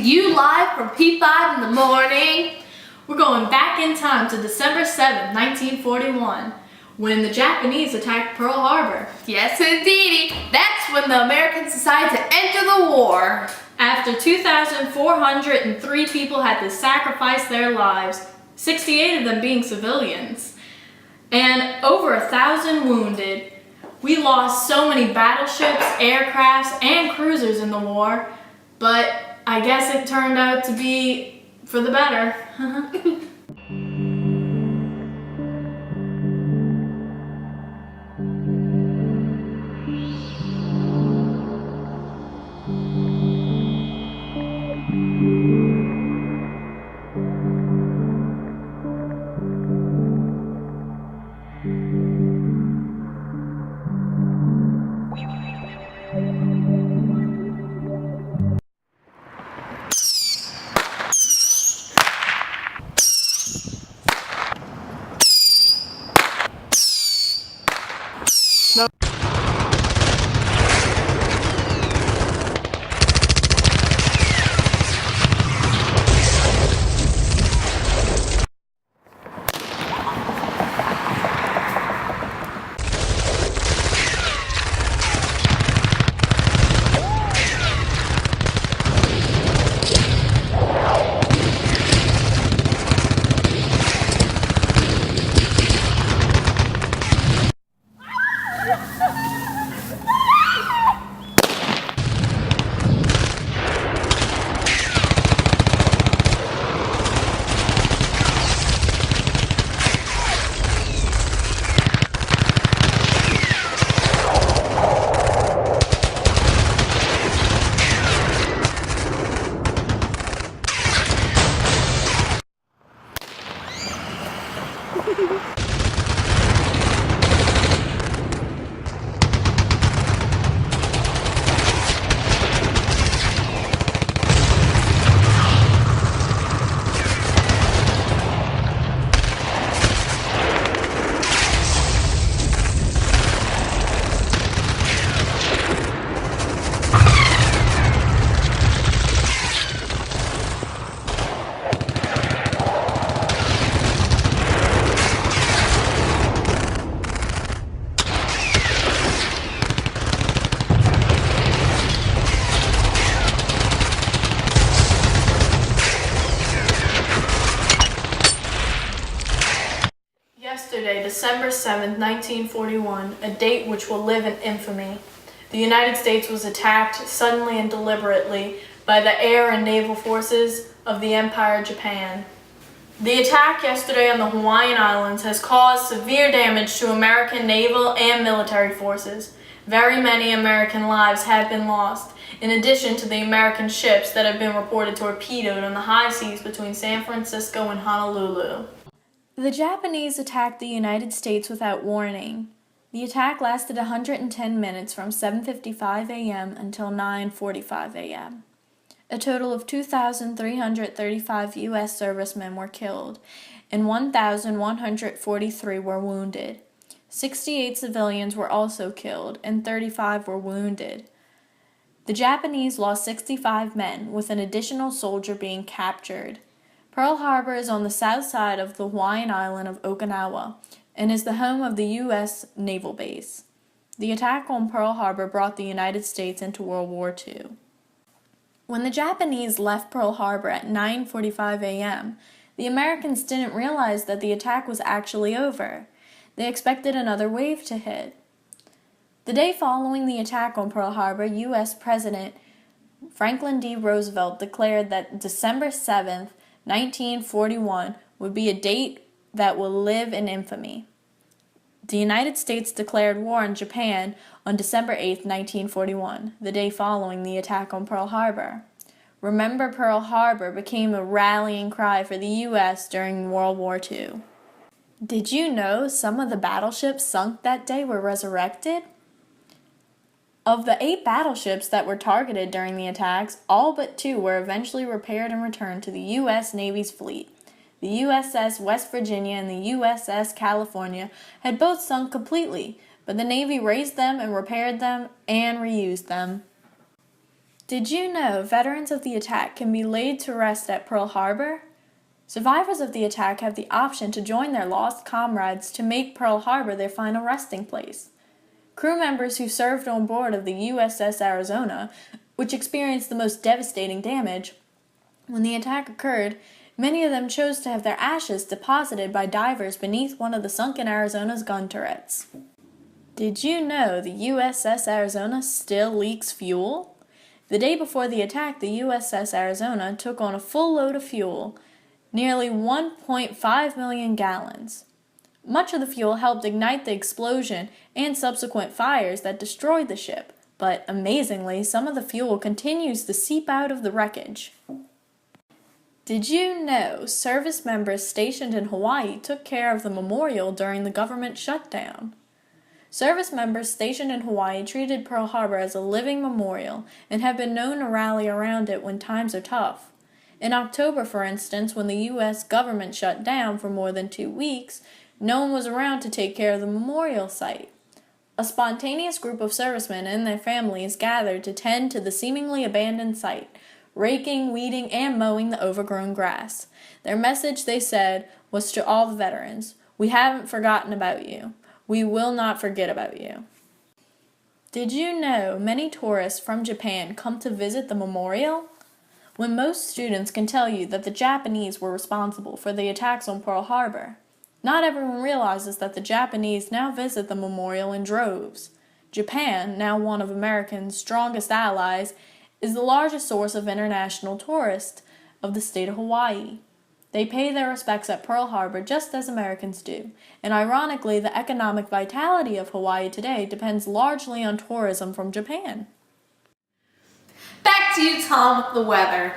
to you live from P5 in the morning. We're going back in time to December 7th, 1941, when the Japanese attacked Pearl Harbor. Yes, indeedy. That's when the Americans decided to enter the war. After 2,403 people had to sacrifice their lives, 68 of them being civilians, and over 1,000 wounded. We lost so many battleships, aircrafts, and cruisers in the war, but I guess it turned out to be for the better. Yesterday, December 7th, 1941, a date which will live in infamy. The United States was attacked suddenly and deliberately by the air and naval forces of the Empire Japan. The attack yesterday on the Hawaiian Islands has caused severe damage to American naval and military forces. Very many American lives have been lost, in addition to the American ships that have been reported torpedoed on the high seas between San Francisco and Honolulu. The Japanese attacked the United States without warning. The attack lasted 110 minutes from 7:55 a.m. until 9:45 a.m. A total of 2,335 U.S. servicemen were killed, and 1,143 were wounded. 68 civilians were also killed, and 35 were wounded. The Japanese lost 65 men, with an additional soldier being captured. Pearl Harbor is on the south side of the Hawaiian island of Okinawa and is the home of the U.S. Naval Base. The attack on Pearl Harbor brought the United States into World War II. When the Japanese left Pearl Harbor at 9:45 a.m., the Americans didn't realize that the attack was actually over. They expected another wave to hit. The day following the attack on Pearl Harbor, U.S. President Franklin D. Roosevelt declared that December 7th, 1941 would be a date that will live in infamy. The United States declared war on Japan on December 8, 1941, the day following the attack on Pearl Harbor. Remember Pearl Harbor became a rallying cry for the U.S. during World War II. Did you know some of the battleships sunk that day were resurrected? Of the 8 battleships that were targeted during the attacks, all but 2 were eventually repaired and returned to the U.S. Navy's fleet. The USS West Virginia and the USS California had both sunk completely, but the Navy raised them and repaired them and reused them. Did you know veterans of the attack can be laid to rest at Pearl Harbor? Survivors of the attack have the option to join their lost comrades to make Pearl Harbor their final resting place. Crew members who served on board of the USS Arizona, which experienced the most devastating damage, when the attack occurred, many of them chose to have their ashes deposited by divers beneath one of the sunken Arizona's gun turrets. Did you know the USS Arizona still leaks fuel? The day before the attack, the USS Arizona took on a full load of fuel, nearly 1.5 million gallons. Much of the fuel helped ignite the explosion and subsequent fires that destroyed the ship, but amazingly, some of the fuel continues to seep out of the wreckage. Did you know service members stationed in Hawaii took care of the memorial during the government shutdown? Service members stationed in Hawaii treated Pearl Harbor as a living memorial and have been known to rally around it when times are tough. In October, for instance, when the U.S. government shut down for more than 2 weeks, no one was around to take care of the memorial site. A spontaneous group of servicemen and their families gathered to tend to the seemingly abandoned site, raking, weeding, and mowing the overgrown grass. Their message, they said, was to all the veterans, "We haven't forgotten about you. We will not forget about you." Did you know many tourists from Japan come to visit the memorial? When most students can tell you that the Japanese were responsible for the attacks on Pearl Harbor, not everyone realizes that the Japanese now visit the memorial in droves. Japan, now one of America's strongest allies, is the largest source of international tourists of the state of Hawaii. They pay their respects at Pearl Harbor just as Americans do, and ironically, the economic vitality of Hawaii today depends largely on tourism from Japan. Back to you, Tom, with the weather.